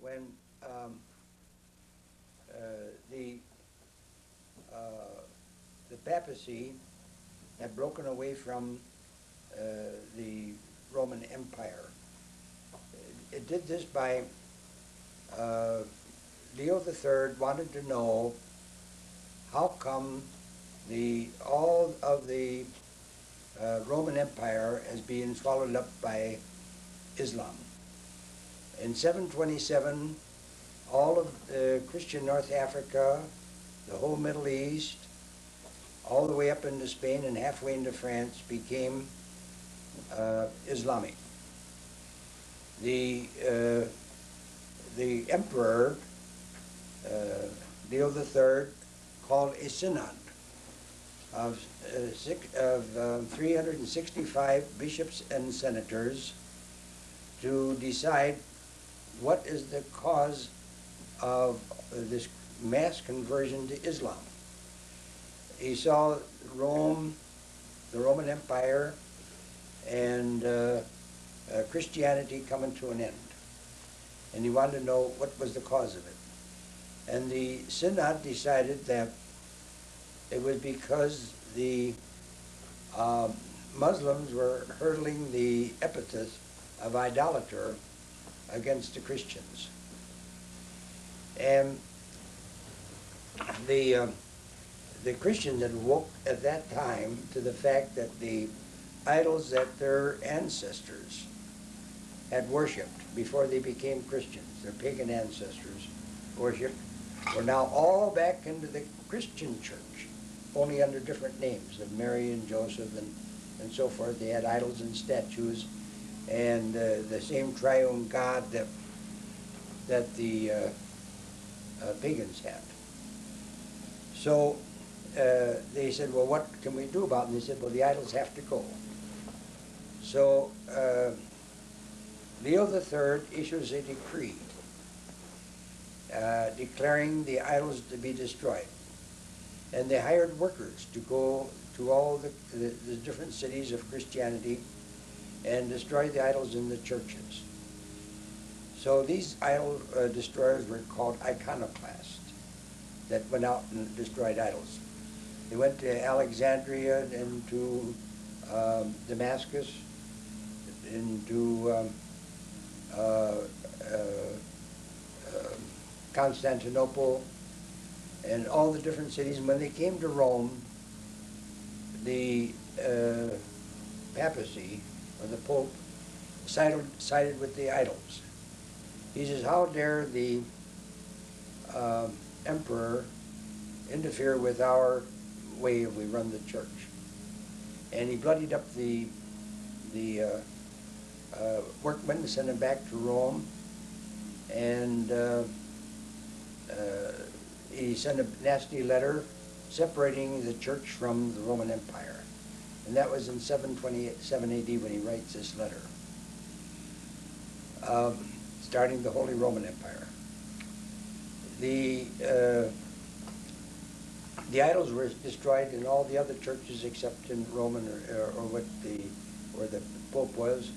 when the papacy had broken away from the Roman Empire. It did this by Leo III wanted to know how come all of the Roman Empire is being swallowed up by Islam. In 727, all of Christian North Africa, the whole Middle East, all the way up into Spain and halfway into France became Islamic. The emperor, Leo III, called a synod of 365 bishops and senators to decide what is the cause of this mass conversion to Islam. He saw Rome, the Roman Empire, and Christianity coming to an end. And he wanted to know what was the cause of it. And the synod decided that it was because the Muslims were hurling the epithet of idolater against the Christians. And the Christians had woke at that time to the fact that the idols that their ancestors had worshipped before they became Christians, their pagan ancestors worshipped, were now all back into the Christian church, only under different names of Mary and Joseph and so forth. They had idols and statues and the same triune God that the pagans had. So they said, well, what can we do about it? And they said, well, the idols have to go. So Leo III issues a decree declaring the idols to be destroyed. And they hired workers to go to all the different cities of Christianity and destroy the idols in the churches. So these idol destroyers were called iconoclasts that went out and destroyed idols. They went to Alexandria and to Damascus, into Constantinople, and all the different cities. And when they came to Rome, the papacy, or the Pope, sided with the idols. He says, how dare the emperor interfere with our way we run the church? And he bloodied up the workmen and sent them back to Rome, and he sent a nasty letter separating the church from the Roman Empire. And that was in 727 AD when he writes this letter, starting the Holy Roman Empire. The idols were destroyed in all the other churches except in Roman or where the Pope was.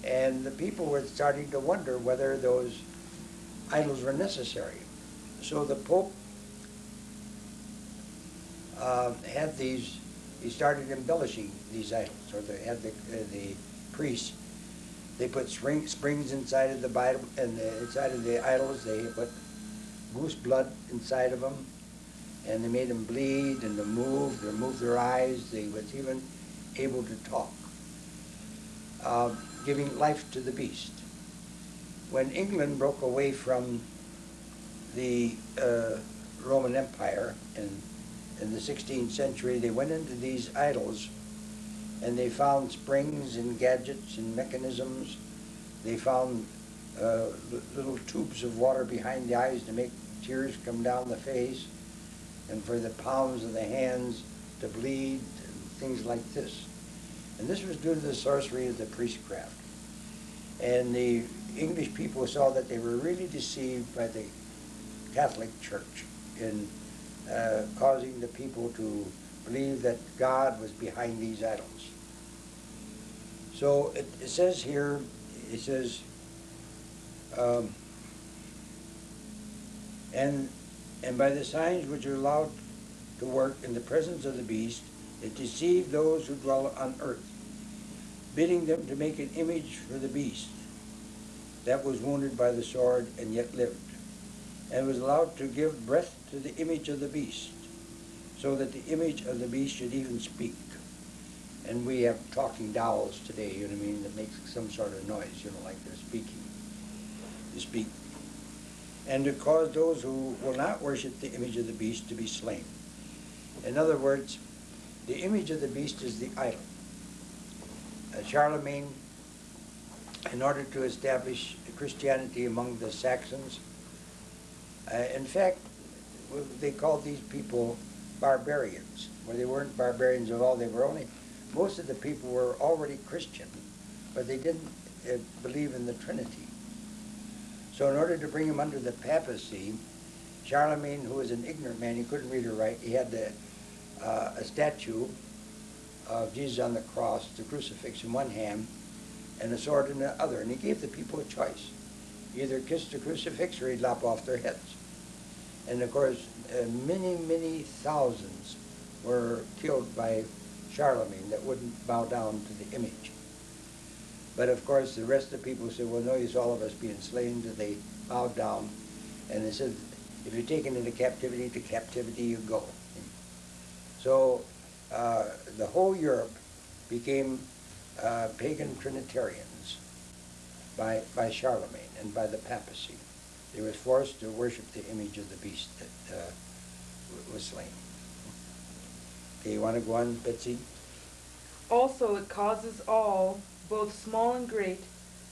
And the people were starting to wonder whether those idols were necessary. So the Pope he started embellishing these idols, or they had the priests. They put springs inside of the Bible, and inside of the idols they put goose blood inside of them, and they made them bleed and to move. They moved their eyes. They was even able to talk, giving life to the beast. When England broke away from the Roman Empire in the 16th century, they went into these idols and they found springs and gadgets and mechanisms. They found little tubes of water behind the eyes to make tears come down the face, and for the palms of the hands to bleed, and things like this. And this was due to the sorcery of the priestcraft. And the English people saw that they were really deceived by the Catholic Church in causing the people to believe that God was behind these idols. So it says here, it says, And, and by the signs which are allowed to work in the presence of the beast, it deceived those who dwell on earth, bidding them to make an image for the beast that was wounded by the sword and yet lived, and was allowed to give breath to the image of the beast, so that the image of the beast should even speak. And we have talking dolls today, you know what I mean, that makes some sort of noise, you know, like they're speaking. To speak. And to cause those who will not worship the image of the beast to be slain. In other words, the image of the beast is the idol. Charlemagne, in order to establish Christianity among the Saxons, in fact, they called these people barbarians, where they weren't barbarians at all. They were only, most of the people were already Christian, but they didn't believe in the Trinity. So in order to bring him under the papacy, Charlemagne, who was an ignorant man, he couldn't read or write, he had a statue of Jesus on the cross, the crucifix in one hand, and a sword in the other. And he gave the people a choice. Either kiss the crucifix or he'd lop off their heads. And of course, many, many thousands were killed by Charlemagne that wouldn't bow down to the image. But of course, the rest of the people said, well, no use all of us being slain, that they bowed down. And they said, if you're taken into captivity, to captivity you go. So the whole Europe became pagan Trinitarians by Charlemagne and by the papacy. They were forced to worship the image of the beast that was slain. Okay, you want to go on, Betsy? Also it causes all, both small and great,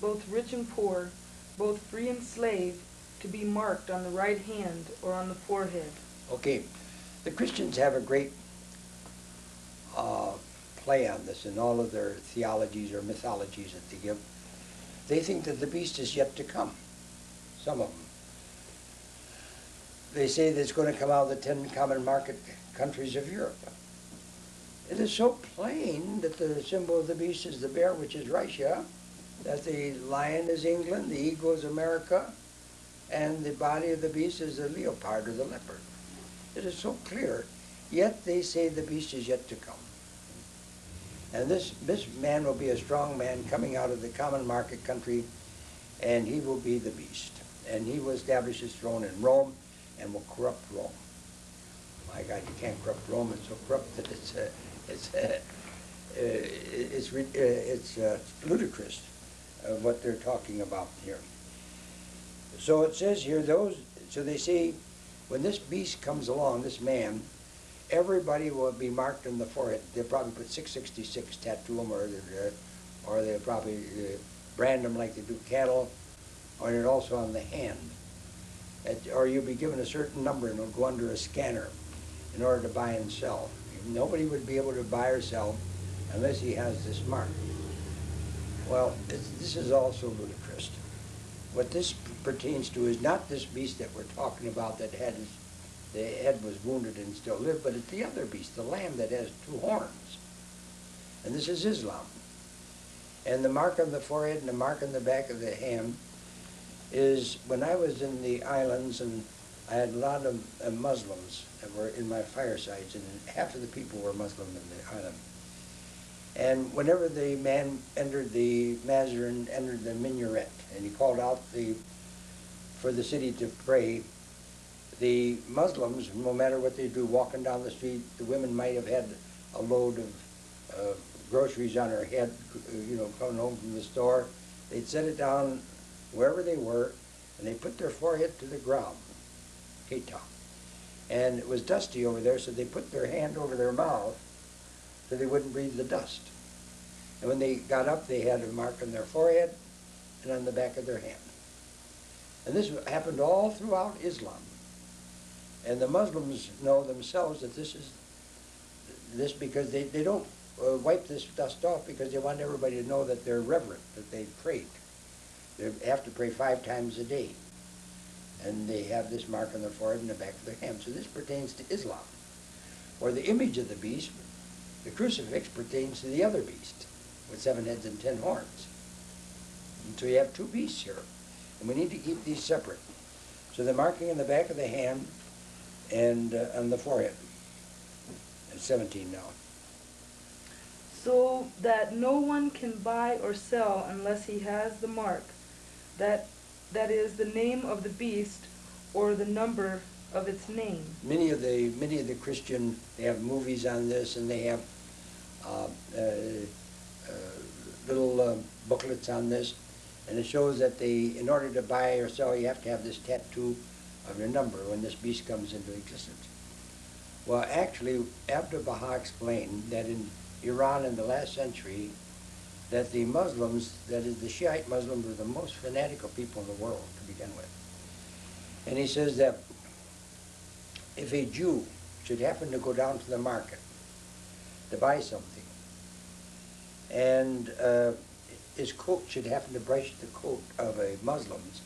both rich and poor, both free and slave, to be marked on the right hand or on the forehead. Okay, the Christians have a great play on this in all of their theologies or mythologies that they give. They think that the beast is yet to come, some of them. They say that it's going to come out of the 10 common market countries of Europe. It is so plain that the symbol of the beast is the bear, which is Russia, that the lion is England, the eagle is America, and the body of the beast is the leopard or the leopard. It is so clear, yet they say the beast is yet to come. And this man will be a strong man coming out of the common market country, and he will be the beast. And he will establish his throne in Rome and will corrupt Rome. My God, you can't corrupt Rome. It's so corrupt that it's ludicrous what they're talking about here. So it says here, so they say, when this beast comes along, this man, everybody will be marked on the forehead. They'll probably put 666, tattoo them, or they'll probably brand them like they do cattle, or they're also on the hand. Or you'll be given a certain number and it'll go under a scanner in order to buy and sell. Nobody would be able to buy or sell unless he has this mark. Well, this is also ludicrous. What this pertains to is not this beast that we're talking about that had the head was wounded and still lived, but it's the other beast, the lamb that has 2 horns. And this is Islam. And the mark on the forehead and the mark on the back of the hand is, when I was in the islands, and I had a lot of Muslims that were in my firesides, and half of the people were Muslim in the island. And whenever the man entered the Mazarin, entered the minaret, and he called out for the city to pray, the Muslims, no matter what they do, walking down the street, the women might have had a load of groceries on her head, you know, coming home from the store. They'd set it down wherever they were, and they put their forehead to the ground, Keita. And it was dusty over there, so they put their hand over their mouth so they wouldn't breathe the dust. And when they got up, they had a mark on their forehead and on the back of their hand. And this happened all throughout Islam. And the Muslims know themselves that this because they don't wipe this dust off because they want everybody to know that they're reverent, that they prayed. They have to pray 5 times a day. And they have this mark on their forehead and the back of their hand. So this pertains to Islam. Or the image of the beast, the crucifix, pertains to the other beast with 7 heads and 10 horns. And so you have 2 beasts here. And we need to keep these separate. So the marking on the back of the hand and on the forehead. It's 17 now. So that no one can buy or sell unless he has the mark, that is the name of the beast or the number of its name. Many of the Christian, they have movies on this, and they have uh, uh, little booklets on this, and it shows that in order to buy or sell, you have to have this tattoo of your number when this beast comes into existence. Well, actually, Abdu'l-Baha explained that in Iran in the last century, that the Muslims, that is the Shiite Muslims, were the most fanatical people in the world to begin with. And he says that if a Jew should happen to go down to the market to buy something, and his coat should happen to brush the coat of a Muslim's,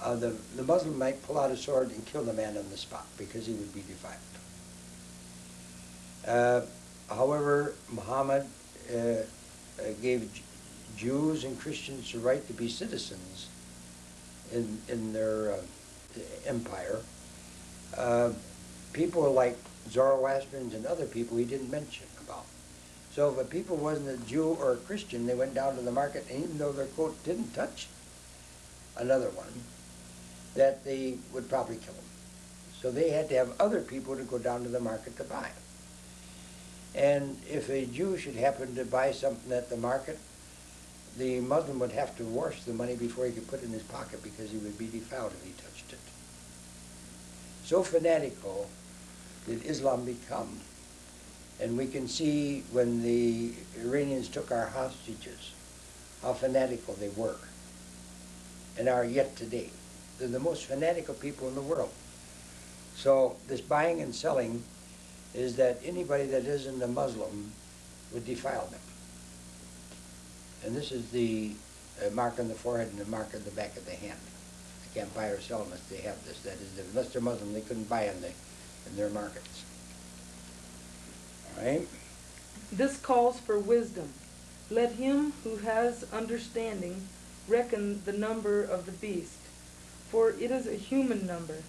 the Muslim might pull out a sword and kill the man on the spot because he would be defiled. However, Muhammad gave Jews and Christians the right to be citizens in their empire. People like Zoroastrians and other people he didn't mention about. So if a people wasn't a Jew or a Christian, they went down to the market, and even though their coat didn't touch another one, that they would probably kill them. So they had to have other people to go down to the market to buy. And if a Jew should happen to buy something at the market, the Muslim would have to wash the money before he could put it in his pocket because he would be defiled if he touched it. So fanatical did Islam become. And we can see when the Iranians took our hostages, how fanatical they were and are yet today. They're the most fanatical people in the world. So this buying and selling is that anybody that isn't a Muslim would defile them. And this is the mark on the forehead and the mark on the back of the hand. They can't buy or sell unless they have this. That is, unless they're Muslim, they couldn't buy in their markets. All right? This calls for wisdom. Let him who has understanding reckon the number of the beast, for it is a human number.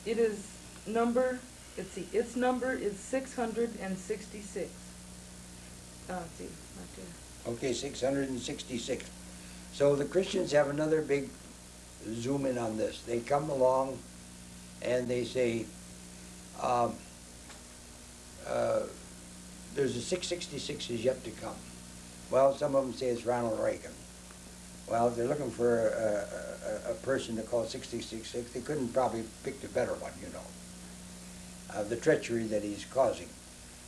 Its number is 666. See, not there. Okay, 666. So the Christians have another big zoom in on this. They come along and they say, there's a 666 is yet to come. Well, some of them say it's Ronald Reagan. Well, if they're looking for a person to call 666, they couldn't probably pick a better one, you know, the treachery that he's causing.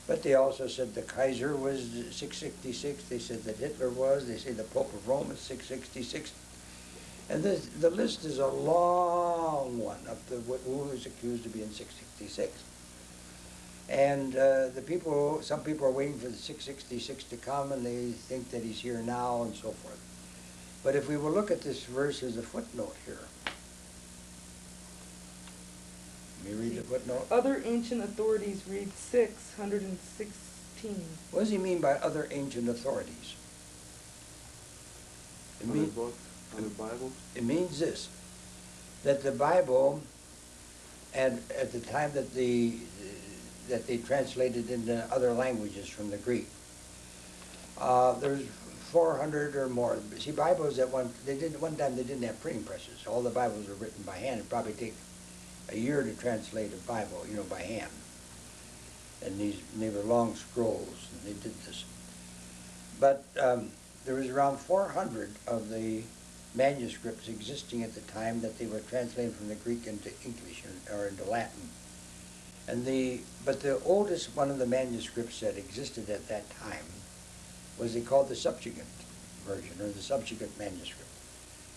But they also said the Kaiser was 666. They said that Hitler was. They say the Pope of Rome is 666. And the list is a long one of who is accused of being 666. And some people are waiting for the 666 to come, and they think that he's here now and so forth. But if we will look at this verse as a footnote here. Let me read the footnote. Other ancient authorities read 616. What does he mean by other ancient authorities? Other books, other Bibles? It means this, that the Bible, and at the time that they translated into other languages from the Greek, there's 400 or more. See, Bibles at one time they didn't have printing presses. All the Bibles were written by hand. It'd probably take a year to translate a Bible, you know, by hand. And they were long scrolls, and they did this. But there was around 400 of the manuscripts existing at the time that they were translated from the Greek into English or into Latin. But the oldest one of the manuscripts that existed at that time was called the Septuagint version, or the Septuagint manuscript.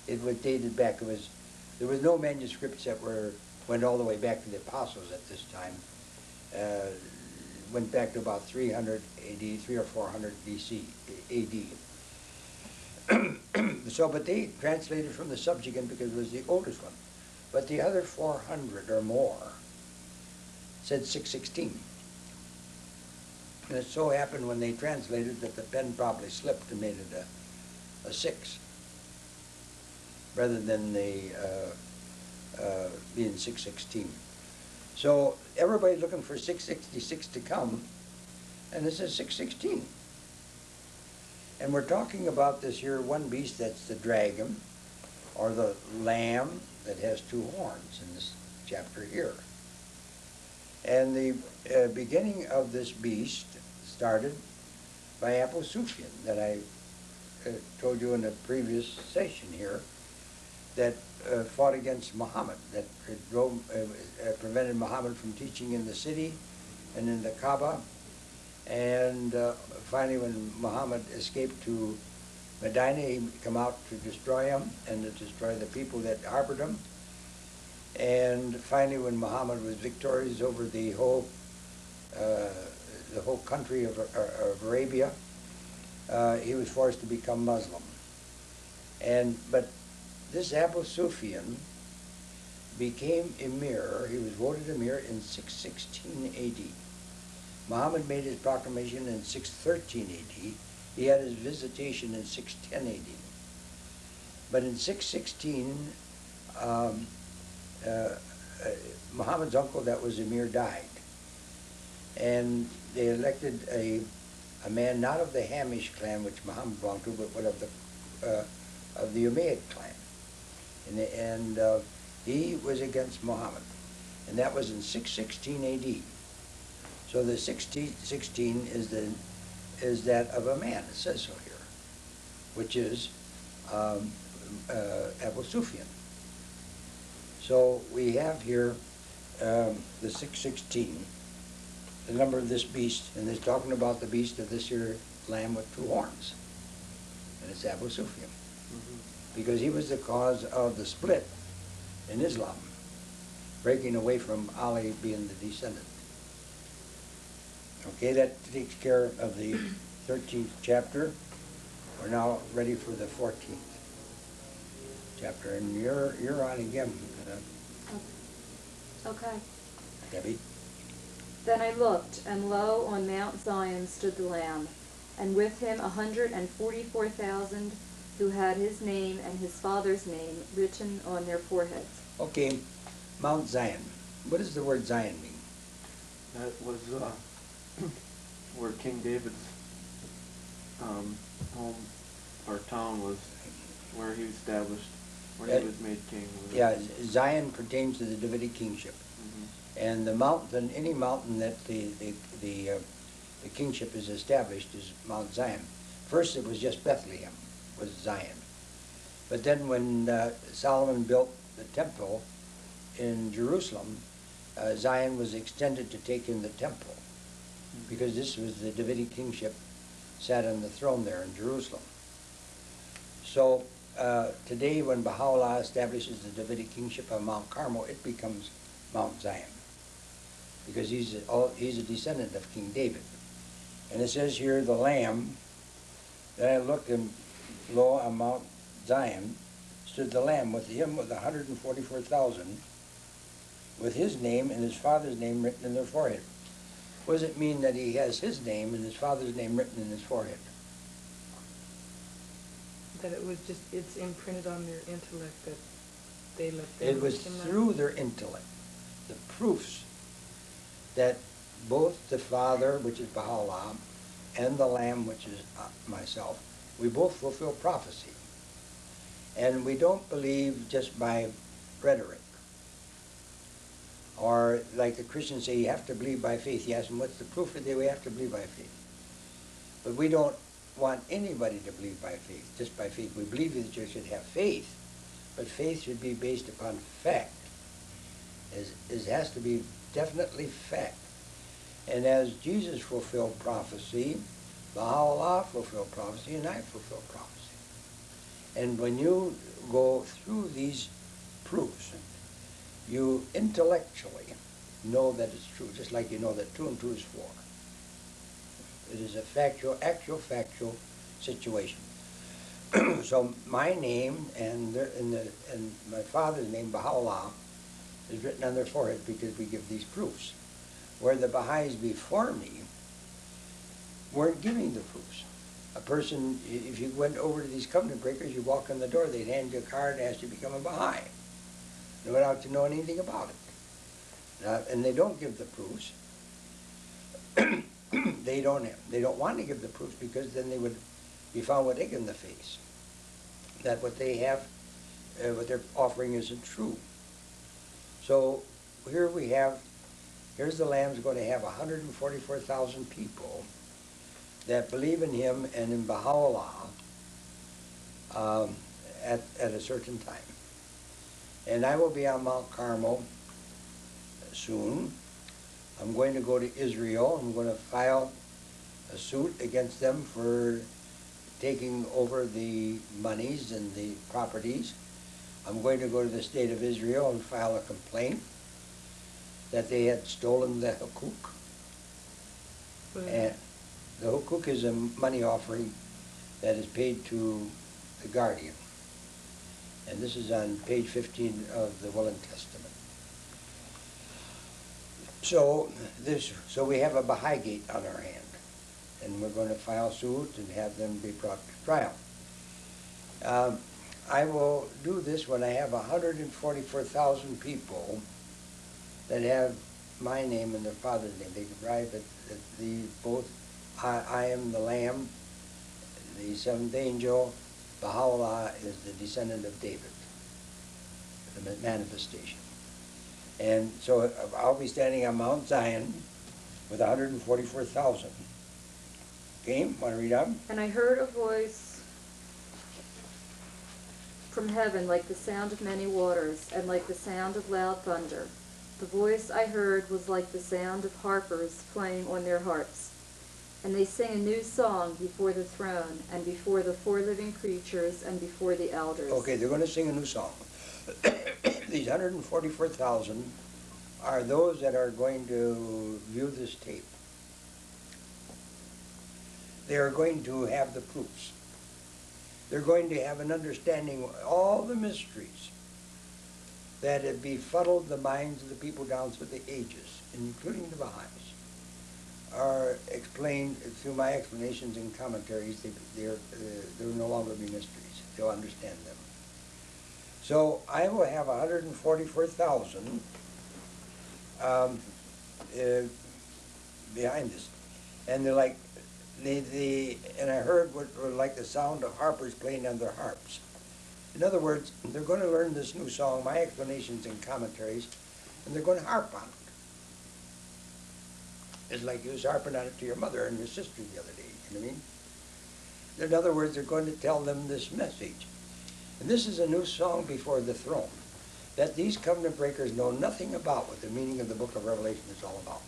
It was dated back. There was no manuscripts that went all the way back to the apostles at this time. Went back to about 300 AD, 3 or 400 BC, AD. So, but they translated from the Septuagint because it was the oldest one. But the other 400 or more said 616. And it so happened when they translated that the pen probably slipped and made it a 6, rather than the being 616. So everybody's looking for 666 to come, and this is 616. And we're talking about this here one beast that's the dragon, or the lamb that has two horns in this chapter here. And the beginning of this beast started by Abu Sufyan, that I told you in the previous session here, that fought against Muhammad, that prevented Muhammad from teaching in the city and in the Kaaba. And finally, when Muhammad escaped to Medina, he come out to destroy him and to destroy the people that harbored him. And finally, when Muhammad was victorious over the whole country of Arabia, he was forced to become Muslim. But this Abu Sufyan became emir. He was voted emir in 616 A.D. Muhammad made his proclamation in 613 A.D. He had his visitation in 610 A.D. But in 616, Muhammad's uncle that was emir died. And they elected a man not of the Hamish clan, which Muhammad belonged to, but of the Umayyad clan. And he was against Muhammad. And that was in 616 A.D. So the 616 is that of a man, it says so here, which is Abu Sufyan. So we have here the 616, the number of this beast, and it's talking about the beast of this here lamb with two horns. And it's Abu Sufyan. Because he was the cause of the split in Islam, breaking away from Ali being the descendant. Okay, that takes care of the 13th chapter. We're now ready for the 14th chapter, and you're on again, Okay. Debbie. Then I looked, and lo, on Mount Zion stood the Lamb, and with him 144,000 who had his name and his father's name written on their foreheads. Okay, Mount Zion. What does the word Zion mean? That was where King David's home or town was, where he established, where he was made king. Yeah, Zion pertains to the Davidic kingship. And the mountain, any mountain that the kingship is established is Mount Zion. First it was just Bethlehem, was Zion. But then when Solomon built the temple in Jerusalem, Zion was extended to take in the temple, because this was the Davidic kingship sat on the throne there in Jerusalem. So today when Baha'u'llah establishes the Davidic kingship on Mount Carmel, it becomes Mount Zion, because he's a descendant of King David. And it says here, the Lamb, then I looked, and lo, on Mount Zion stood the Lamb, with him with 144,000, with his name and his father's name written in their forehead. What does it mean that he has his name and his father's name written in his forehead? That it was just, it's imprinted on their intellect that they left them. It was through their intellect, the proofs that both the Father, which is Baha'u'llah, and the Lamb, which is myself, we both fulfill prophecy. And we don't believe just by rhetoric. Or like the Christians say, you have to believe by faith. Yes, and what's the proof of that? We have to believe by faith. But we don't want anybody to believe by faith, just by faith. We believe that you should have faith, but faith should be based upon fact. It has to be definitely fact. And as Jesus fulfilled prophecy, Baha'u'llah fulfilled prophecy, and I fulfill prophecy. And when you go through these proofs, you intellectually know that it's true, just like you know that 2 and 2 is 4. It is a factual, actual factual situation. So my name and my father's name, Baha'u'llah, is written on their forehead because we give these proofs. Where the Baha'is before me weren't giving the proofs. A person, if you went over to these covenant breakers, you walk in the door, they'd hand you a card and ask you to become a Baha'i. without to know anything about it. And they don't give the proofs. They don't want to give the proofs because then they would be found with egg in the face. That what they have, what they're offering isn't true. So here we have, here's the Lamb's going to have 144,000 people that believe in him and in Baha'u'llah at a certain time. And I will be on Mount Carmel soon. I'm going to go to Israel. I'm going to file a suit against them for taking over the monies and the properties. I'm going to go to the state of Israel and file a complaint that they had stolen the hukuk. And the hukuk is a money offering that is paid to the guardian. And this is on page 15 of the Will and Testament. So we have a Baha'i gate on our hand, and we're going to file suit and have them be brought to trial. I will do this when I have 144,000 people that have my name and their father's name. They can write that I am the Lamb, the seventh angel. Baha'u'llah is the descendant of David, the manifestation. And so I'll be standing on Mount Zion with 144,000. Okay, want to read on? And I heard a voice from heaven like the sound of many waters, and like the sound of loud thunder. The voice I heard was like the sound of harpers playing on their harps. And they sing a new song before the throne, and before the four living creatures, and before the elders. Okay, they're going to sing a new song. These 144,000 are those that are going to view this tape. They are going to have the proofs. They're going to have an understanding of all the mysteries that have befuddled the minds of the people down through the ages, including the Baha'is, are explained through my explanations and commentaries. There will no longer be mysteries. They'll understand them. So I will have 144,000 behind this, and they're like, and I heard what were like the sound of harpers playing on their harps. In other words, they're going to learn this new song, my explanations and commentaries, and they're going to harp on it. It's like you was harping on it to your mother and your sister the other day, you know what I mean? In other words, they're going to tell them this message. And this is a new song before the throne that these covenant breakers know nothing about what the meaning of the book of Revelation is all about.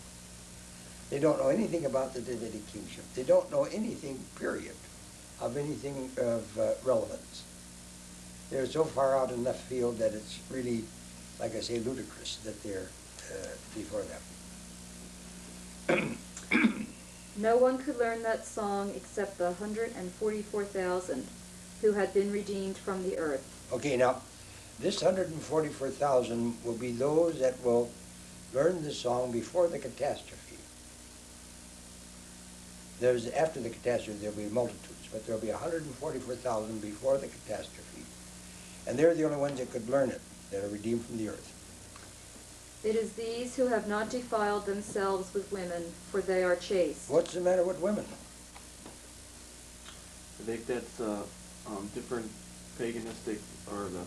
They don't know anything about the Davidic kingship. They don't know anything, period, of anything of relevance. They're so far out in left field that it's really, like I say, ludicrous that they're before them. No one could learn that song except the 144,000 who had been redeemed from the earth. Okay, now, this 144,000 will be those that will learn the song before the catastrophe. After the catastrophe, there'll be multitudes, but there'll be 144,000 before the catastrophe. And they're the only ones that could learn it, that are redeemed from the earth. It is these who have not defiled themselves with women, for they are chaste. What's the matter with women? I think that's different paganistic, or the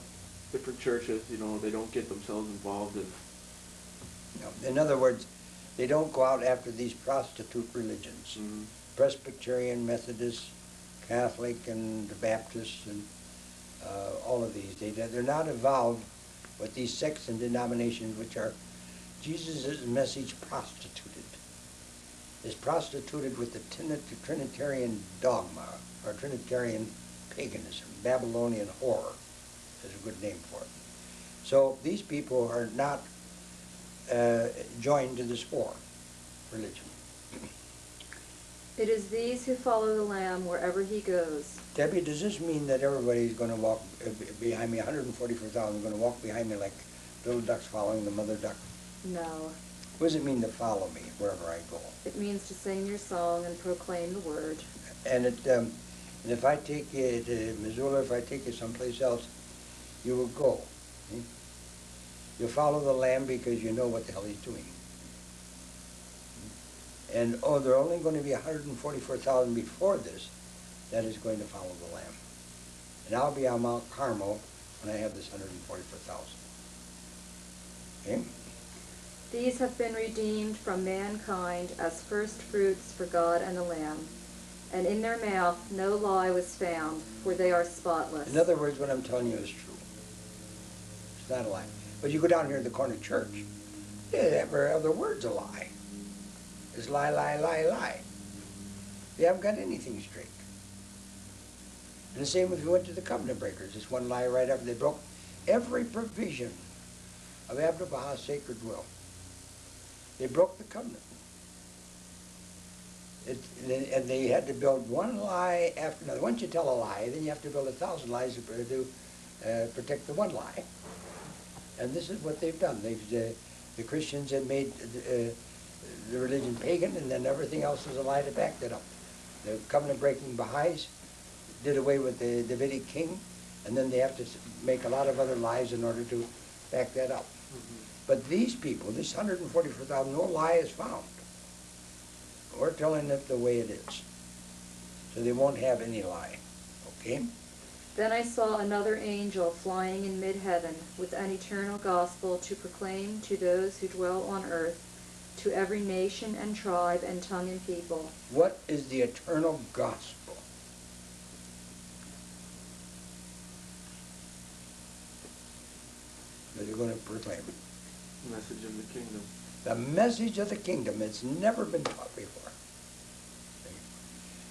different churches, you know, they don't get themselves involved in. No. In other words, they don't go out after these prostitute religions. Mm-hmm. Presbyterian, Methodist, Catholic, and Baptist, and all of these. They're not involved with these sects and denominations which are Jesus' message prostituted. Is prostituted with the Trinitarian dogma, or Trinitarian paganism. Babylonian horror is a good name for it. So these people are not joined to this war religion. It is these who follow the Lamb wherever he goes. Debbie, does this mean that everybody's going to walk behind me, 144,000 are going to walk behind me like little ducks following the mother duck? No. What does it mean to follow me wherever I go? It means to sing your song and proclaim the word. And and if I take you to Missoula, if I take you someplace else, you will go. You follow the Lamb because you know what the hell he's doing. And there are only going to be 144,000 before this that is going to follow the Lamb. And I'll be on Mount Carmel when I have this 144,000. Okay? These have been redeemed from mankind as first fruits for God and the Lamb. And in their mouth no lie was found, for they are spotless. In other words, what I'm telling you is true. It's not a lie. But you go down here to the corner church, every other word's a lie. It's lie, lie, lie, lie. They haven't got anything straight. And the same with if you went to the covenant breakers. It's one lie right after they broke every provision of Abdu'l-Baha's sacred will. They broke the covenant. And they had to build one lie after another. Once you tell a lie, then you have to build 1,000 lies to protect the one lie. And this is what they've done. The Christians had made the religion pagan, and then everything else was a lie to back that up. The covenant-breaking Baha'is did away with the Davidic king, and then they have to make a lot of other lies in order to back that up. But these people, this 144,000, no lie is found. We're telling it the way it is. So they won't have any lie. Okay? Then I saw another angel flying in mid-heaven with an eternal gospel to proclaim to those who dwell on earth, to every nation and tribe and tongue and people. What is the eternal gospel? That you're going to proclaim. Message of the kingdom. The message of the kingdom. It's never been taught before.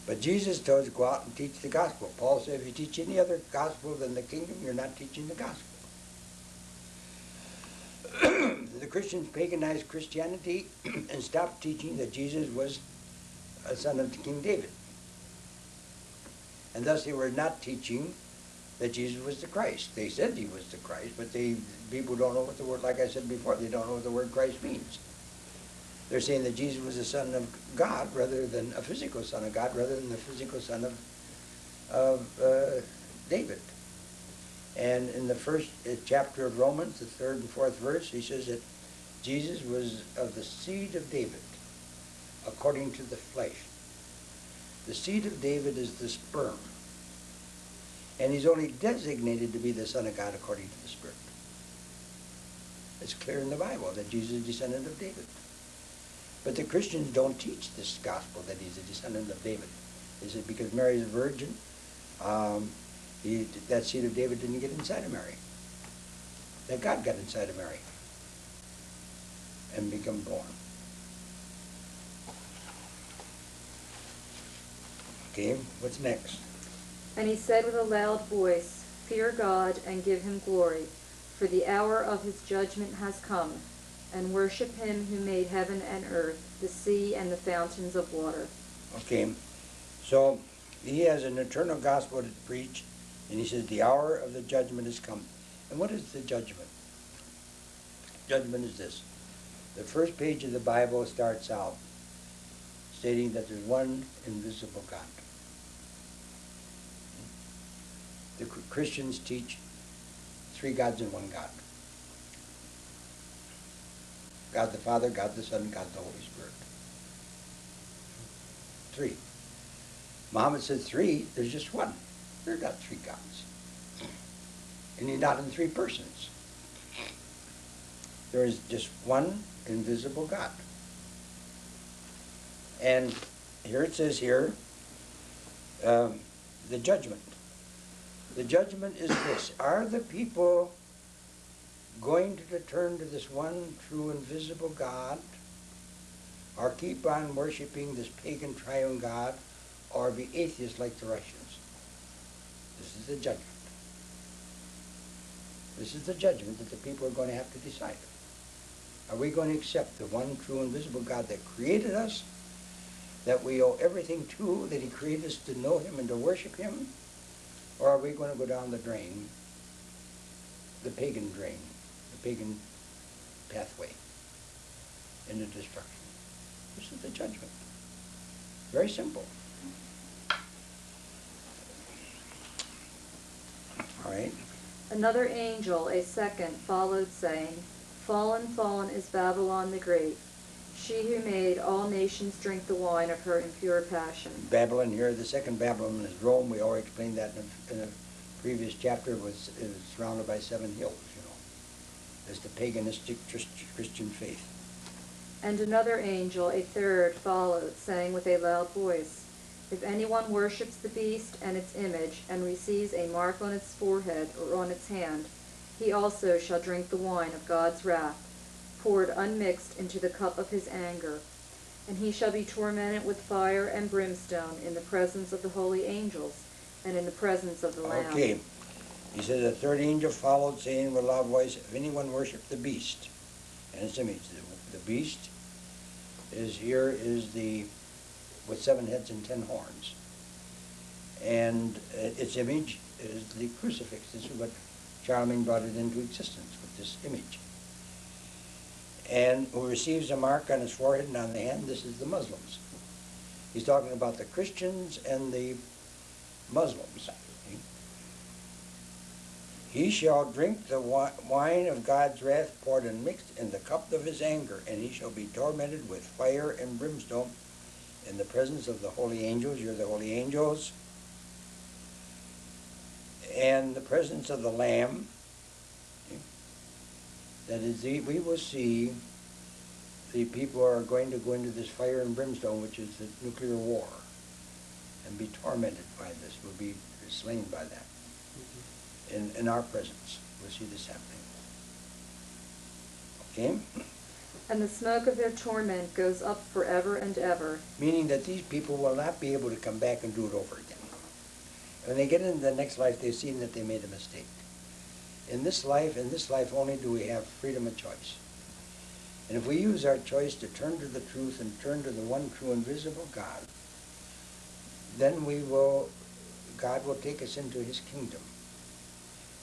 But Jesus told us to go out and teach the gospel. Paul said if you teach any other gospel than the kingdom, you're not teaching the gospel. The Christians paganized Christianity and stopped teaching that Jesus was a son of King David. And thus they were not teaching that Jesus was the Christ. They said he was the Christ, but people don't know what the word, like I said before, they don't know what the word Christ means. They're saying that Jesus was the son of God rather than a physical son of God, rather than the physical son of David. And in the first chapter of Romans, the 3rd and 4th verse, he says that Jesus was of the seed of David, according to the flesh. The seed of David is the sperm. And he's only designated to be the Son of God according to the Spirit. It's clear in the Bible that Jesus is a descendant of David. But the Christians don't teach this gospel that he's a descendant of David. They said because Mary's a virgin, that seed of David didn't get inside of Mary. That God got inside of Mary and become born. Okay, what's next? And he said with a loud voice, Fear God and give him glory, for the hour of his judgment has come, and worship him who made heaven and earth, the sea and the fountains of water. Okay, so he has an eternal gospel to preach, and he says the hour of the judgment has come. And what is the judgment? Judgment is this. The first page of the Bible starts out stating that there's one invisible God. The Christians teach 3 gods and 1 God. God the Father, God the Son, God the Holy Spirit. 3. Muhammad said 3, there's just 1. There's not 3 gods. And he's not in 3 persons. There is just one invisible God. And here it says here, the judgment. The judgment is this. Are the people going to return to this one true invisible God, or keep on worshiping this pagan triune God, or be atheists like the Russians? This is the judgment. This is the judgment that the people are going to have to decide. Are we going to accept the one true invisible God that created us, that we owe everything to, that he created us to know him and to worship him? Or are we going to go down the drain, the pagan drain, the pagan pathway into destruction? This is the judgment. Very simple. All right. Another angel, a second, followed, saying, Fallen, fallen is Babylon the Great, she who made all nations drink the wine of her impure passion. Babylon here, the second Babylon is Rome. We already explained that in a previous chapter. It was surrounded by 7 hills, you know. It's the paganistic Christian faith. And another angel, a third, followed, saying with a loud voice, If anyone worships the beast and its image, and receives a mark on its forehead or on its hand, he also shall drink the wine of God's wrath, poured unmixed into the cup of his anger. And he shall be tormented with fire and brimstone in the presence of the holy angels, and in the presence of the Lamb. Okay. He says, a third angel followed, saying with a loud voice, If anyone worship the beast and its image. The beast is the with 7 heads and 10 horns. And its image is the crucifix. This is what Charlemagne brought it into existence, with this image. And who receives a mark on his forehead and on the hand, this is the Muslims. He's talking about the Christians and the Muslims. He shall drink the wine of God's wrath, poured and mixed in the cup of his anger, and he shall be tormented with fire and brimstone in the presence of the holy angels. You're the holy angels. And the presence of the Lamb. That is, we will see the people are going to go into this fire and brimstone, which is the nuclear war, and be tormented by this, will be slain by that. In our presence, we'll see this happening. Okay? And the smoke of their torment goes up forever and ever. Meaning that these people will not be able to come back and do it over again. When they get into the next life, they've seen that they made a mistake. In this life only do we have freedom of choice. And if we use our choice to turn to the truth and turn to the one true invisible God, then God will take us into his kingdom.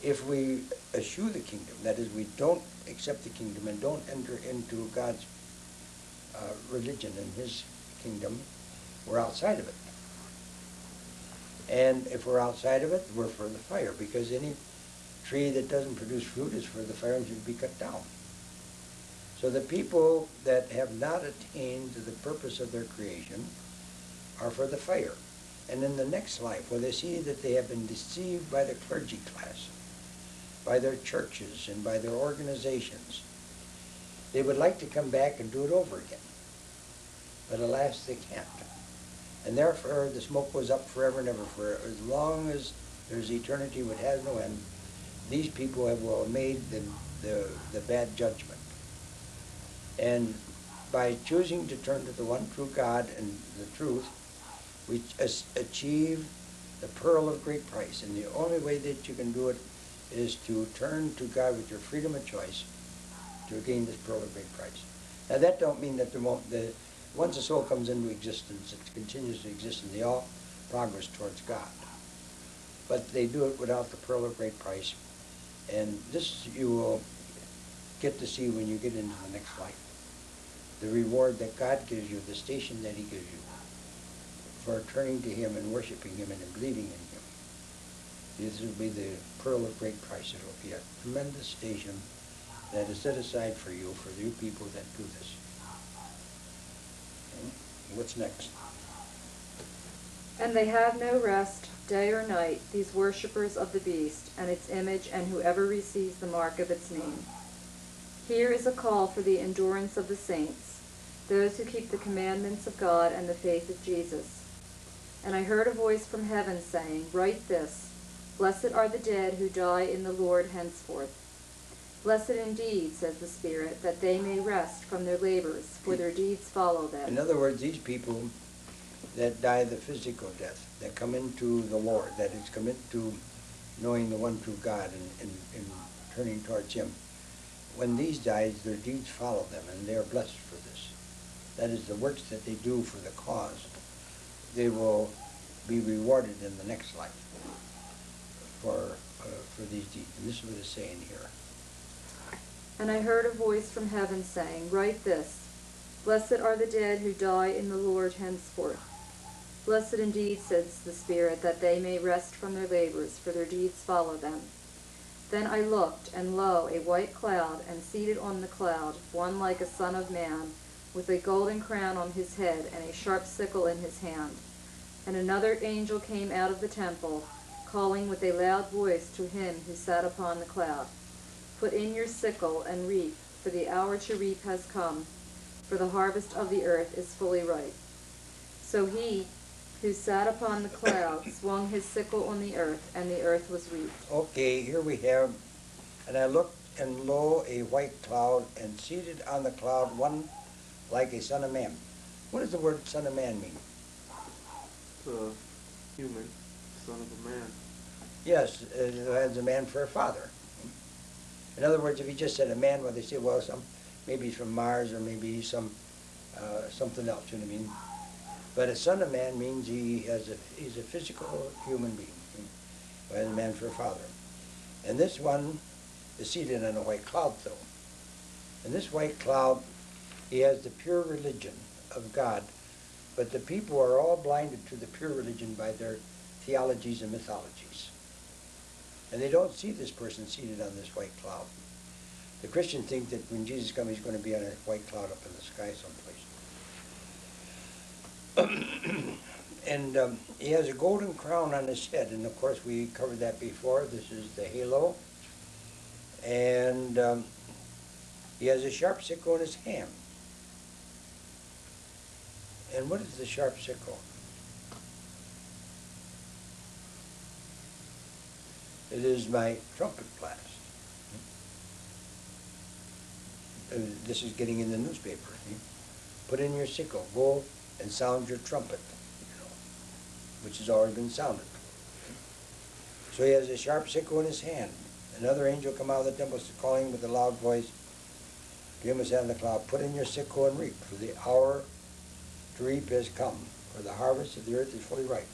If we eschew the kingdom, that is, we don't accept the kingdom and don't enter into God's religion and his kingdom, we're outside of it. And if we're outside of it, we're for the fire, because any tree that doesn't produce fruit is for the fire and should be cut down. So the people that have not attained to the purpose of their creation are for the fire. And in the next life, where they see that they have been deceived by the clergy class, by their churches and by their organizations, they would like to come back and do it over again. But alas, they can't. And therefore, the smoke goes up forever and ever. For as long as there's eternity which has no end, these people have made the bad judgment. And by choosing to turn to the one true God and the truth, we achieve the pearl of great price. And the only way that you can do it is to turn to God with your freedom of choice to gain this pearl of great price. Now that don't mean that once a soul comes into existence, it continues to exist in all progress towards God. But they do it without the pearl of great price. And this you will get to see when you get into the next life. The reward that God gives you, the station that he gives you for turning to him and worshiping him and believing in him. This will be the pearl of great price. It will be a tremendous station that is set aside for you people that do this. Okay. What's next? And they have no rest, day or night, these worshippers of the beast and its image and whoever receives the mark of its name. Here is a call for the endurance of the saints, those who keep the commandments of God and the faith of Jesus. And I heard a voice from heaven saying, Write this, Blessed are the dead who die in the Lord henceforth. Blessed indeed, says the Spirit, that they may rest from their labors, for their deeds follow them. In other words, these people that die the physical death, that come into the Lord, that is, come into knowing the one true God and turning towards him, when these die, their deeds follow them, and they are blessed for this. That is, the works that they do for the cause, they will be rewarded in the next life for these deeds. And this is what it's saying here. And I heard a voice from heaven saying, Write this, Blessed are the dead who die in the Lord henceforth. Blessed indeed, says the Spirit, that they may rest from their labors, for their deeds follow them. Then I looked, and lo, a white cloud, and seated on the cloud, one like a son of man, with a golden crown on his head, and a sharp sickle in his hand. And another angel came out of the temple, calling with a loud voice to him who sat upon the cloud, Put in your sickle and reap, for the hour to reap has come, for the harvest of the earth is fully ripe. So he who sat upon the cloud swung his sickle on the earth, and the earth was reaped. Okay, here we have, and I looked, and lo, a white cloud, and seated on the cloud one like a son of man. What does the word son of man mean? It's a human, son of a man. Yes, it has a man for a father. In other words, if he just said a man, well, they say, well, maybe he's from Mars, or maybe he's something else, you know what I mean? But a son of man means he's a physical human being. He has a man for a father. And this one is seated on a white cloud, though. And this white cloud, he has the pure religion of God, but the people are all blinded to the pure religion by their theologies and mythologies. And they don't see this person seated on this white cloud. The Christians think that when Jesus comes, he's going to be on a white cloud up in the sky someplace. And he has a golden crown on his head, and of course we covered that before. This is the halo. And he has a sharp sickle in his hand. And what is the sharp sickle? It is my trumpet blast. This is getting in the newspaper. Put in your sickle, go and sound your trumpet, which has already been sounded. So he has a sharp sickle in his hand. Another angel come out of the temple calling with a loud voice to him who sat on the cloud, Put in your sickle and reap, for the hour to reap has come, for the harvest of the earth is fully ripe.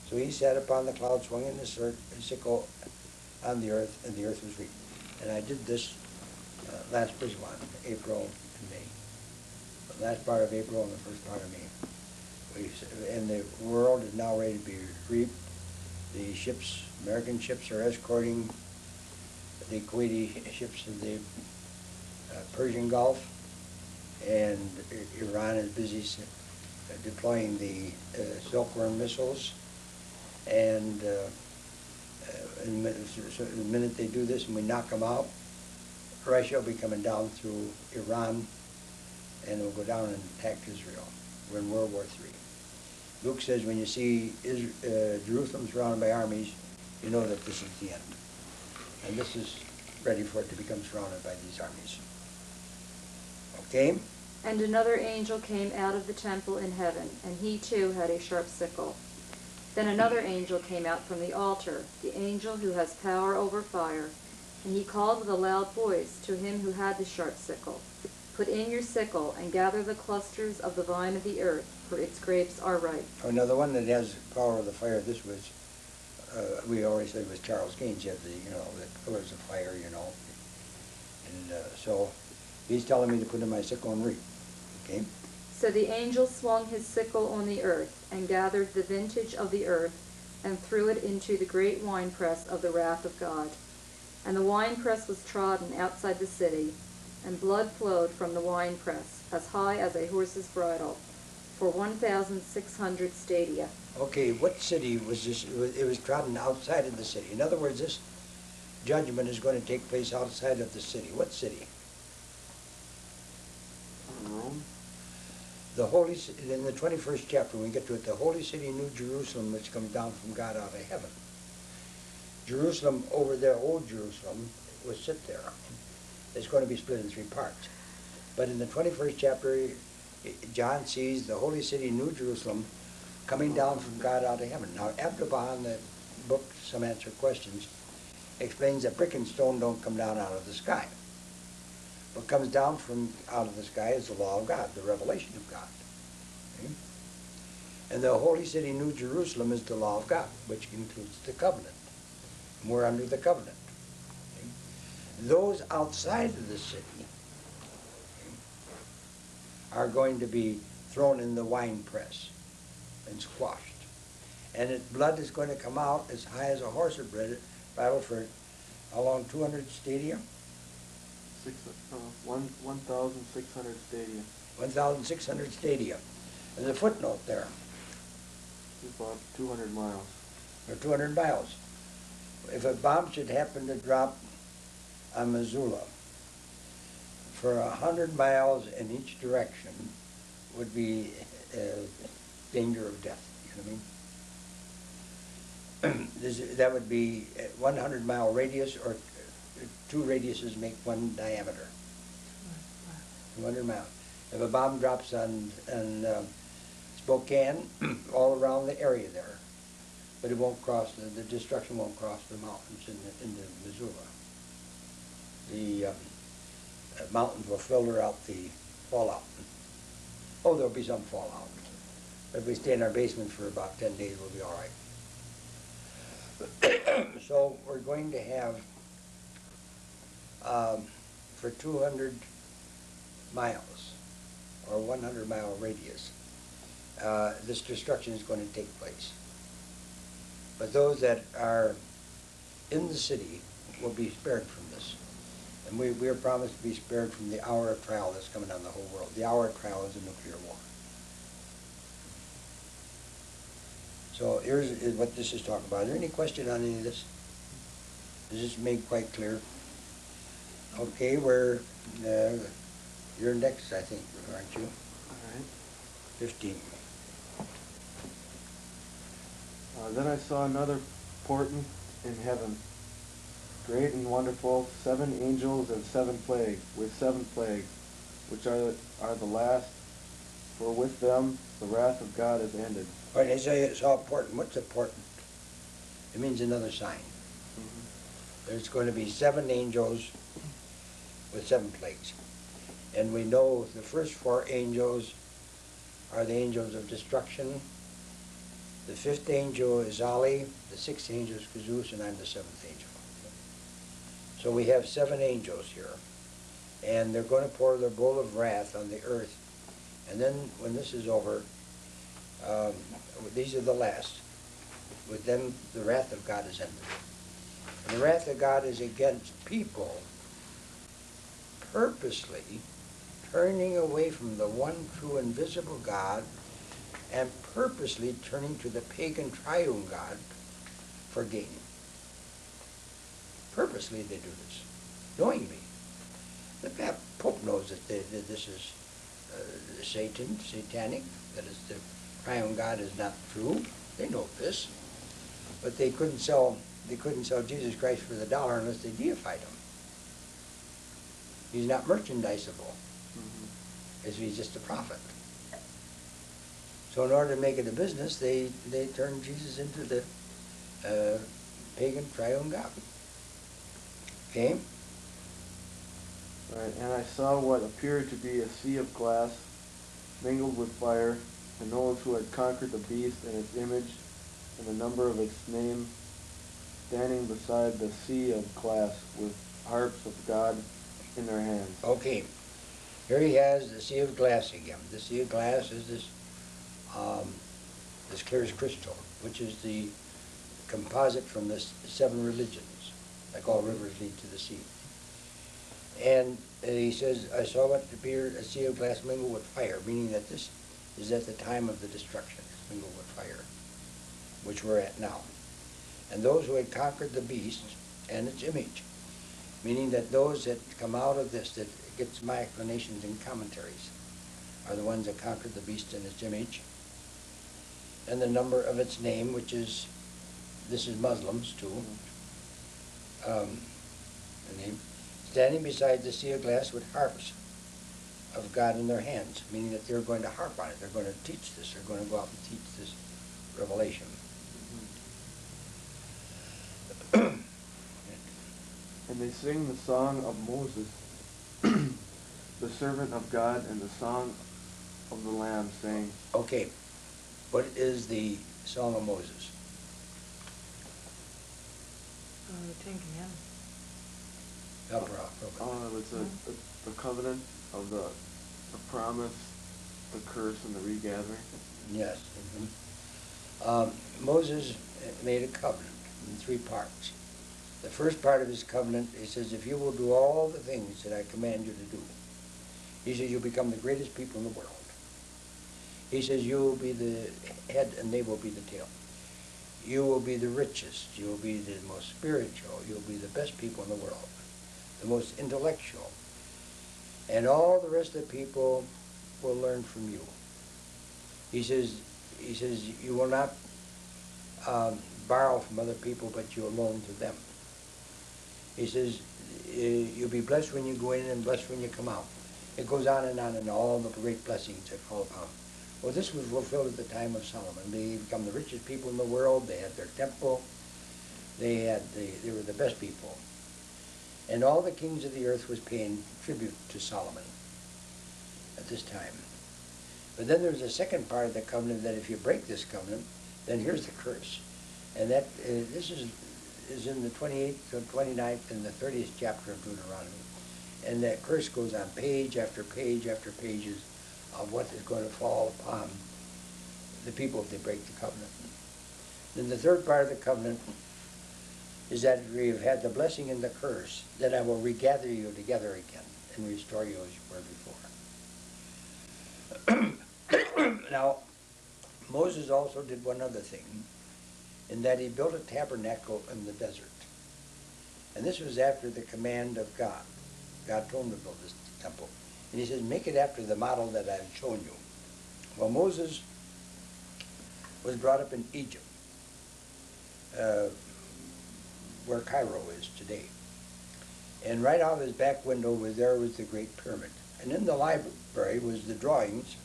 So he sat upon the cloud, swinging his sickle on the earth, and the earth was reaped. And I did this last month, April and May. The last part of April and the first part of May. And the world is now ready to be reaped. The ships, American ships, are escorting the Kuwaiti ships in the Persian Gulf, and Iran is busy deploying the Silkworm missiles. And the minute they do this and we knock them out, Russia will be coming down through Iran, and it will go down and attack Israel. We're in World War III. Luke says when you see Jerusalem surrounded by armies, you know that this is the end. And this is ready for it to become surrounded by these armies. Okay? And another angel came out of the temple in heaven, and he too had a sharp sickle. Then another angel came out from the altar, the angel who has power over fire, and he called with a loud voice to him who had the sharp sickle, Put in your sickle and gather the clusters of the vine of the earth, for its grapes are ripe. Another one that has power of the fire, this was, we already said it was Charles Gaines, you have the, the pillars of fire, And so he's telling me to put in my sickle and reap. Okay? So the angel swung his sickle on the earth, and gathered the vintage of the earth, and threw it into the great winepress of the wrath of God. And the winepress was trodden outside the city, and blood flowed from the winepress, as high as a horse's bridle, for 1,600 stadia. Okay, what city was this? It was trodden outside of the city. In other words, this judgment is going to take place outside of the city. What city? Rome? The holy, in the 21st chapter, when we get to it, the holy city, New Jerusalem, which comes down from God out of heaven. Jerusalem, over there, old Jerusalem, will sit there. It's going to be split in three parts. But in the 21st chapter, John sees the holy city, New Jerusalem, coming down from God out of heaven. Now, Abdu'l-Baha, in the book, Some Answered Questions, explains that brick and stone don't come down out of the sky. What comes down from out of the sky is the law of God, the revelation of God. Okay? And the holy city, New Jerusalem, is the law of God, which includes the covenant. And we're under the covenant. Okay? Those outside of the city are going to be thrown in the wine press and squashed. And its blood is going to come out as high as a horse would bridle for How long, 200 stadia? 1,600 stadia. 1,600 stadia. There's a footnote there, About 200 miles. or 200 miles. If a bomb should happen to drop on Missoula, for 100 miles in each direction would be danger of death, you know what I mean? That would be 100-mile radius, or two radiuses make one diameter. 200 miles. If a bomb drops on Spokane, all around the area there, but it won't cross, the destruction won't cross the mountains into Missoula. The mountains will filter out the fallout. Oh, there'll be some fallout. But if we stay in our basement for about 10 days, we'll be all right. So we're going to have, for 200 miles, or 100-mile radius, this destruction is going to take place. But those that are in the city will be spared from this. And we are promised to be spared from the hour of trial that's coming on the whole world. The hour of trial is a nuclear war. So here's what this is talking about. Is there any question on any of this? Is this made quite clear? Okay, you're next, I think, aren't you? All right. 15. Then I saw another portent in heaven, great and wonderful, 7 angels and 7 plagues, with 7 plagues, which are the last, for with them the wrath of God is ended. All right, I saw a portent. What's a portent? It means another sign. There's going to be 7 angels with 7 plagues. And we know the first 4 angels are the angels of destruction. The 5th angel is Ali, the 6th angel is Zeus, and I'm the 7th angel. So we have 7 angels here. And they're going to pour their bowl of wrath on the earth. And then when this is over, these are the last. With them, the wrath of God is ended. And the wrath of God is against people purposely turning away from the one true invisible God and purposely turning to the pagan triune God for gain. Purposely they do this, knowingly. The Pope knows that this is satanic, that is the triune God is not true. They know this, but they couldn't sell Jesus Christ for the dollar unless they deified him. He's not merchandisable, as he's just a prophet. So in order to make it a business, they turned Jesus into the pagan triune God. Okay? Right, and I saw what appeared to be a sea of glass mingled with fire, and those who had conquered the beast and its image and the number of its name, standing beside the sea of glass with harps of God in their hands. Okay. Here he has the sea of glass again. The sea of glass is this clear as crystal, which is the composite from the 7 religions, like all rivers lead to the sea. And he says, I saw what appeared a sea of glass mingled with fire, meaning that this is at the time of the destruction. It's mingled with fire, which we're at now. And those who had conquered the beast and its image, meaning that those that come out of this, that gets my explanations in commentaries, are the ones that conquered the beast and its image, and the number of its name, which is, this is Muslims too, the name, standing beside the sea of glass with harps of God in their hands, meaning that they're going to harp on it. They're going to teach this. They're going to go out and teach this revelation. And they sing the song of Moses, the servant of God, and the song of the Lamb, saying, Okay, what is the Song of Moses? The 10 Commandments. Help her out real quick. it was the covenant of the promise, the curse, and the regathering. Yes. Moses made a covenant in 3 parts. The first part of his covenant, he says, if you will do all the things that I command you to do, he says, you'll become the greatest people in the world. He says, you will be the head and they will be the tail. You will be the richest. You will be the most spiritual. You'll be the best people in the world, the most intellectual. And all the rest of the people will learn from you. He says, you will not borrow from other people, but you'll loan to them. He says, you'll be blessed when you go in and blessed when you come out. It goes on and all the great blessings that fall upon. Well, this was fulfilled at the time of Solomon. They become the richest people in the world. They had their temple. They were the best people. And all the kings of the earth was paying tribute to Solomon at this time. But then there's a second part of the covenant that if you break this covenant, then here's the curse. And that this is in the 28th, 29th, and the 30th chapter of Deuteronomy. And that curse goes on page after page after pages of what is going to fall upon the people if they break the covenant. Then the third part of the covenant is that if we have had the blessing and the curse, then I will regather you together again and restore you as you were before. Now, Moses also did one other thing, in that he built a tabernacle in the desert. And this was after the command of God. God told him to build this temple. And he says, make it after the model that I've shown you. Well, Moses was brought up in Egypt, where Cairo is today. And right out of his back window was the Great Pyramid. And in the library was the drawings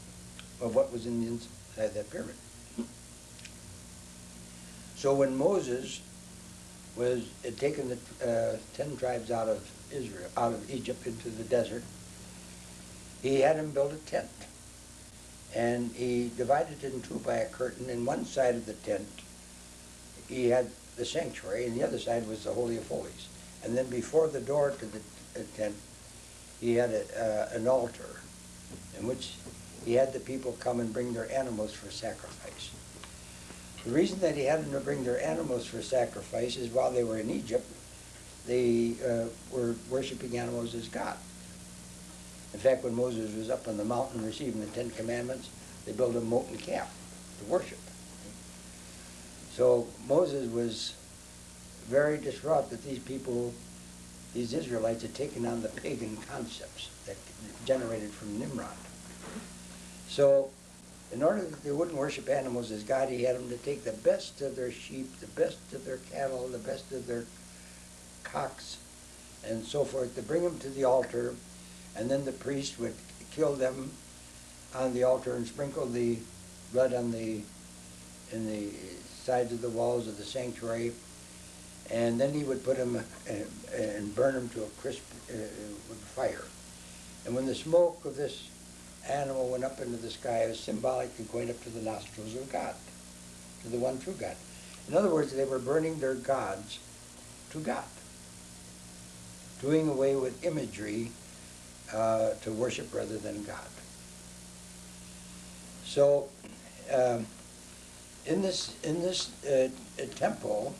of what was in the inside that pyramid. So when Moses had taken the 10 tribes out of Egypt into the desert, he had him build a tent. And he divided it in two by a curtain. And one side of the tent, he had the sanctuary, and the other side was the Holy of Holies. And then before the door to the tent, he had an altar in which he had the people come and bring their animals for sacrifice. The reason that he had them to bring their animals for sacrifice is while they were in Egypt, they were worshiping animals as God. In fact, when Moses was up on the mountain receiving the 10 Commandments, they built a molten calf to worship. So Moses was very distraught that these people, these Israelites, had taken on the pagan concepts that generated from Nimrod. So in order that they wouldn't worship animals as God, he had them to take the best of their sheep, the best of their cattle, the best of their cocks, and so forth, to bring them to the altar, and then the priest would kill them on the altar and sprinkle the blood in the sides of the walls of the sanctuary, and then he would put them and burn them to a crisp with fire. And when the smoke of this animal went up into the sky, it was symbolic of going up to the nostrils of God, to the one true God. In other words, they were burning their gods to God, doing away with imagery to worship rather than God. So in this temple,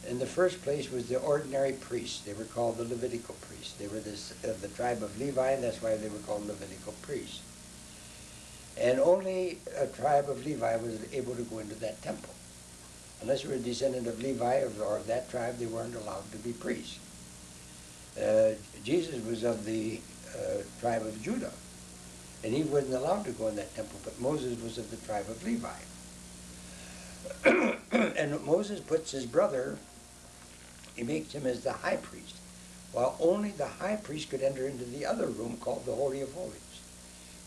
in the first place was the ordinary priests. They were called the Levitical priests. They were the tribe of Levi, and that's why they were called Levitical priests. And only a tribe of Levi was able to go into that temple. Unless you were a descendant of Levi or of that tribe, they weren't allowed to be priests. Jesus was of the tribe of Judah, and he wasn't allowed to go in that temple, but Moses was of the tribe of Levi. And Moses puts his brother, he makes him as the high priest, while only the high priest could enter into the other room called the Holy of Holies.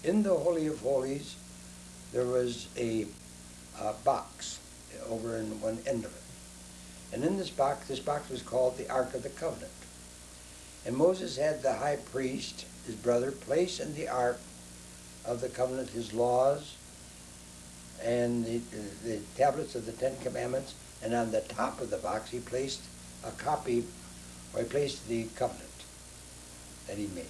In the Holy of Holies, there was a box over in one end of it. And in this box was called the Ark of the Covenant. And Moses had the high priest, his brother, place in the Ark of the Covenant his laws and the tablets of the 10 Commandments, and on the top of the box he placed a copy, or he placed the covenant that he made.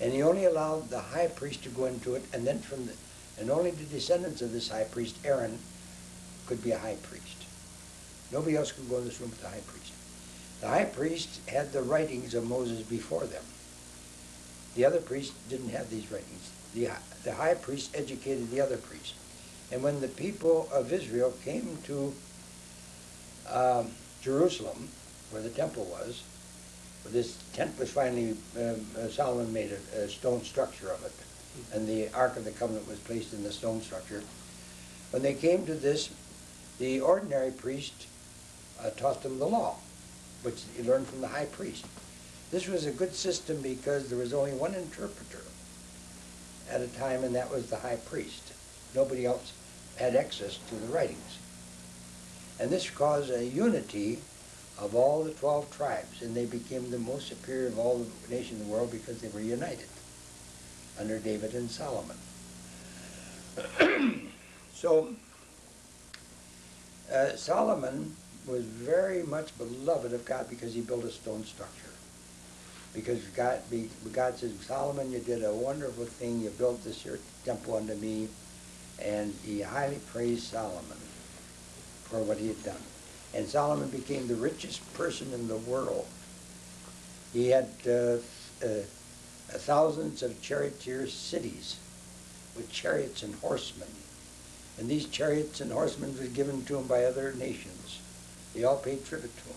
And he only allowed the high priest to go into it, and then and only the descendants of this high priest, Aaron, could be a high priest. Nobody else could go in this room with the high priest. The high priest had the writings of Moses before them. The other priests didn't have these writings. The high priest educated the other priests. And when the people of Israel came to Jerusalem, where the temple was, where this tent was finally, Solomon made a stone structure of it, and the Ark of the Covenant was placed in the stone structure. When they came to this, the ordinary priest taught them the law, which he learned from the high priest. This was a good system because there was only one interpreter at a time, and that was the high priest. Nobody else had access to the writings. And this caused a unity of all the 12 tribes, and they became the most superior of all the nations in the world because they were united under David and Solomon. So Solomon was very much beloved of God because he built a stone structure. Because God says, Solomon, you did a wonderful thing. You built this here temple unto me. And he highly praised Solomon for what he had done. And Solomon became the richest person in the world. He had thousands of charioteer cities with chariots and horsemen. And these chariots and horsemen were given to him by other nations. They all paid tribute to him.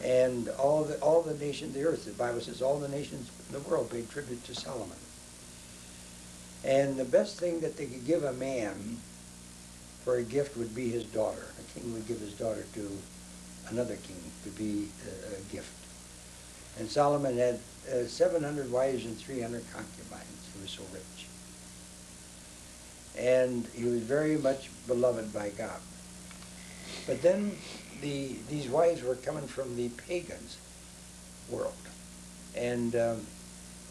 And all the nations of the earth, the Bible says, all the nations in the world paid tribute to Solomon. And the best thing that they could give a man for a gift would be his daughter. A king would give his daughter to another king to be a gift. And Solomon had 700 wives and 300 concubines. He was so rich. And he was very much beloved by God. But then these wives were coming from the pagans' world. And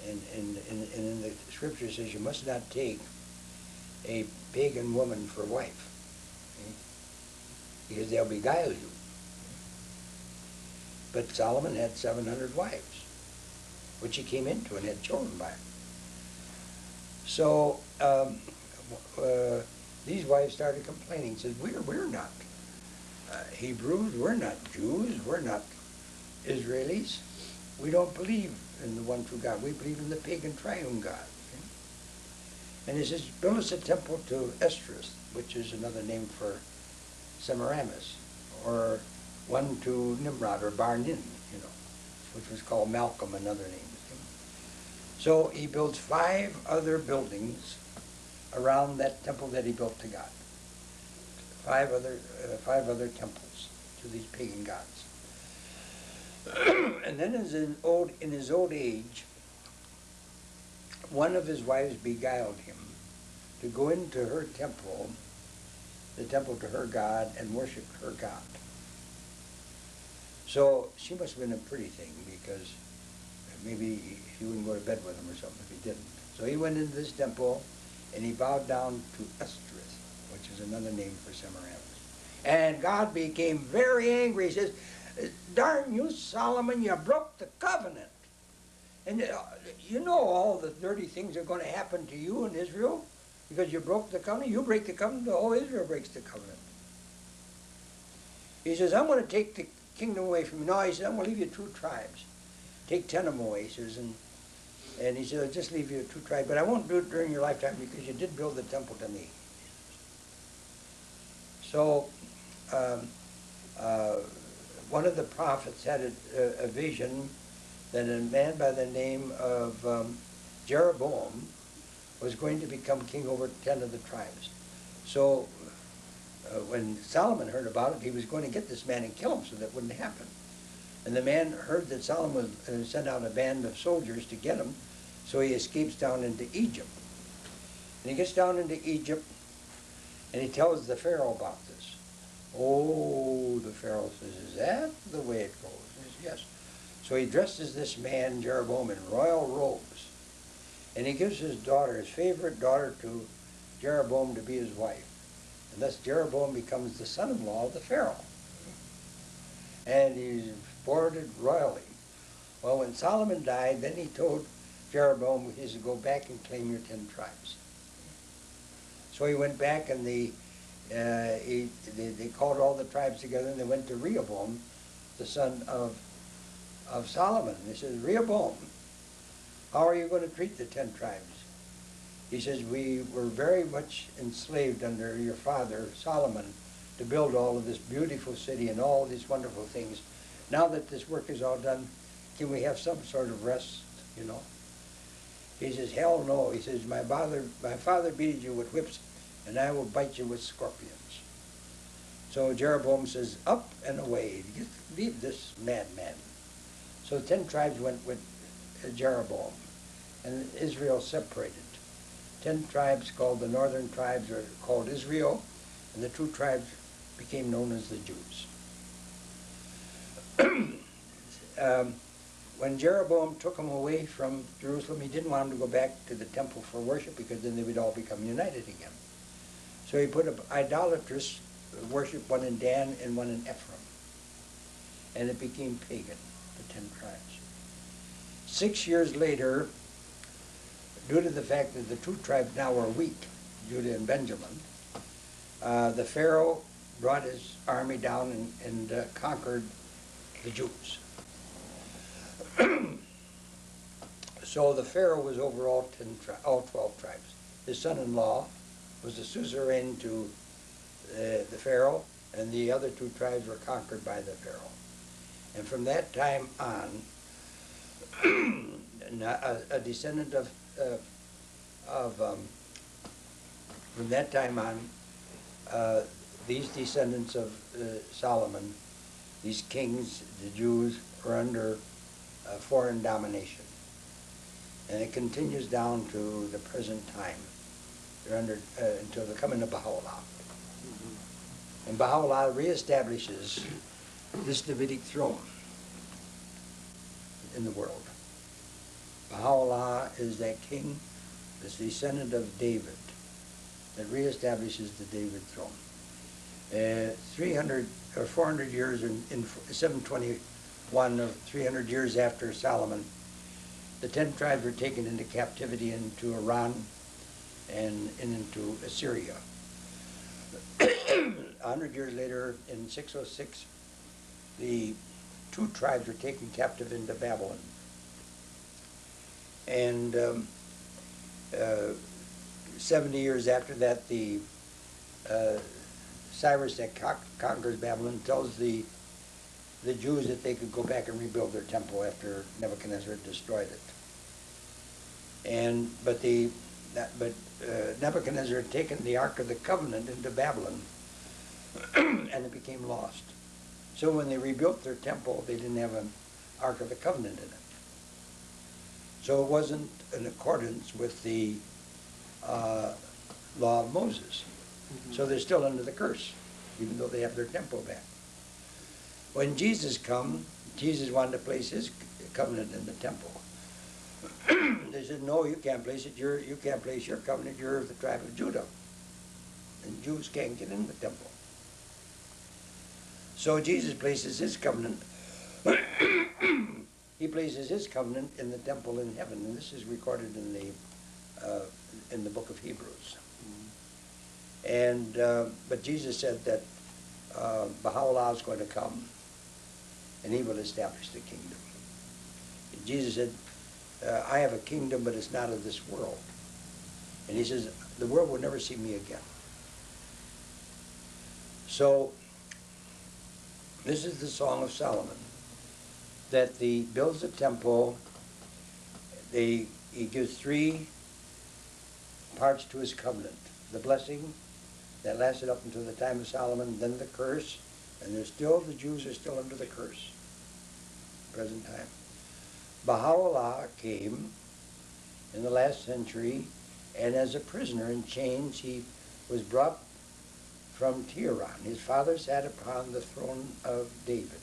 in the scripture says you must not take a pagan woman for wife, okay? Because they'll beguile you. But Solomon had 700 wives, which he came into and had children by. So these wives started complaining, said, we're not Hebrews, we're not Jews, we're not Israelis. We don't believe in the one true God. We believe in the pagan triune God. Okay? And he says, build us a temple to Esdras, which is another name for Semiramis, or one to Nimrod or Barnin, which was called Malcolm, another name. Okay? So he builds 5 other buildings around that temple that he built to God. 5 other temples to these pagan gods. And then in his old age, one of his wives beguiled him to go into her temple, the temple to her God, and worship her God. So she must have been a pretty thing, because maybe he wouldn't go to bed with him or something if he didn't. So he went into this temple and he bowed down to Esdras, which is another name for Semiramis. And God became very angry. He says, darn you, Solomon, you broke the covenant. And you know all the dirty things are going to happen to you in Israel because you broke the covenant. You break the covenant, the whole Israel breaks the covenant. He says, I'm going to take the kingdom away from you. No, he says, I'm going to leave you 2 tribes. Take 10 of them away, he says. And he says, I'll just leave you 2 tribes, but I won't do it during your lifetime because you did build the temple to me. So one of the prophets had a vision that a man by the name of Jeroboam was going to become king over 10 of the tribes. So when Solomon heard about it, he was going to get this man and kill him so that wouldn't happen. And the man heard that Solomon sent out a band of soldiers to get him, so he escapes down into Egypt. And he gets down into Egypt, and he tells the Pharaoh about this. Oh, the Pharaoh says, is that the way it goes? He says, yes. So he dresses this man, Jeroboam, in royal robes. And he gives his daughter, his favorite daughter, to Jeroboam to be his wife. And thus Jeroboam becomes the son-in-law of the Pharaoh. And he's boarded royally. Well, when Solomon died, then he told Jeroboam he should go back and claim your 10 tribes. So he went back, and they called all the tribes together, and they went to Rehoboam the son of Solomon. He says, Rehoboam, how are you going to treat the 10 tribes? He says, we were very much enslaved under your father, Solomon, to build all of this beautiful city and all these wonderful things. Now that this work is all done, can we have some sort of rest, you know? He says, hell no. He says, my father beat you with whips, and I will bite you with scorpions. So Jeroboam says, up and away, leave this madman. So 10 tribes went with Jeroboam, and Israel separated. 10 tribes called the northern tribes are called Israel, and the 2 tribes became known as the Jews. When Jeroboam took them away from Jerusalem, he didn't want them to go back to the temple for worship because then they would all become united again. So he put up idolatrous worship, one in Dan and one in Ephraim. And it became pagan, the 10 tribes. 6 years later, due to the fact that the 2 tribes now were weak, Judah and Benjamin, the Pharaoh brought his army down and conquered the Jews. So the Pharaoh was over all 12 tribes. His son-in-law was the suzerain to the Pharaoh, and the other 2 tribes were conquered by the Pharaoh. And from that time on, a descendant from that time on, these descendants of Solomon, these kings, the Jews, were under foreign domination. And it continues down to the present time. They're under, until the coming of Baha'u'llah. And Baha'u'llah reestablishes this Davidic throne in the world. Baha'u'llah is that king, this descendant of David, that reestablishes the David throne. 300 or 400 years in 721, or 300 years after Solomon, the 10 tribes were taken into captivity into Iran and into Assyria. 100 years later, in 606, the 2 tribes were taken captive into Babylon. And 70 years after that, the Cyrus that conquers Babylon tells the Jews that they could go back and rebuild their temple after Nebuchadnezzar had destroyed it. And but Nebuchadnezzar had taken the Ark of the Covenant into Babylon, and it became lost. So when they rebuilt their temple, they didn't have an Ark of the Covenant in it. So it wasn't in accordance with the law of Moses. So they're still under the curse, even though they have their temple back. When Jesus come, Jesus wanted to place his covenant in the temple. They said, no, you can't place it. You can't place your covenant. You're of the tribe of Judah. And Jews can't get in the temple. So Jesus places his covenant. He places his covenant in the temple in heaven. And this is recorded in the book of Hebrews. And but Jesus said that Baha'u'llah is going to come, and he will establish the kingdom. And Jesus said, I have a kingdom, but it's not of this world. And he says, the world will never see me again. So this is the Song of Solomon, that he builds a temple. He gives 3 parts to his covenant. The blessing that lasted up until the time of Solomon, then the curse, and the Jews are still under the curse, present time. Baha'u'llah came in the last century, and as a prisoner in chains, he was brought from Tehran. His father sat upon the throne of David.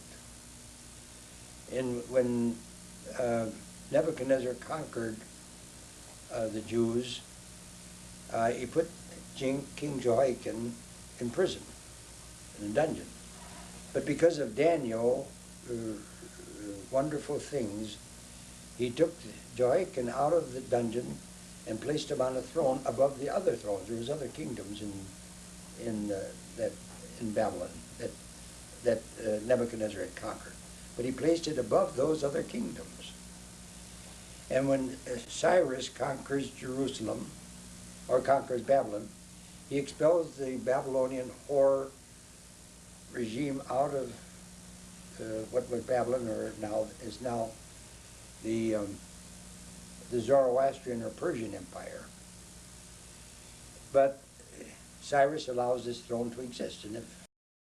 And when Nebuchadnezzar conquered the Jews, he put King Jehoiakim in prison, in a dungeon. But because of Daniel, wonderful things, he took Jehoiakim out of the dungeon and placed him on a throne above the other thrones. There was other kingdoms in Babylon that Nebuchadnezzar had conquered. but he placed it above those other kingdoms. And when Cyrus conquers Jerusalem, or conquers Babylon, he expels the Babylonian whore regime out of what was Babylon, or now is now the Zoroastrian or Persian Empire. But Cyrus allows this throne to exist, and if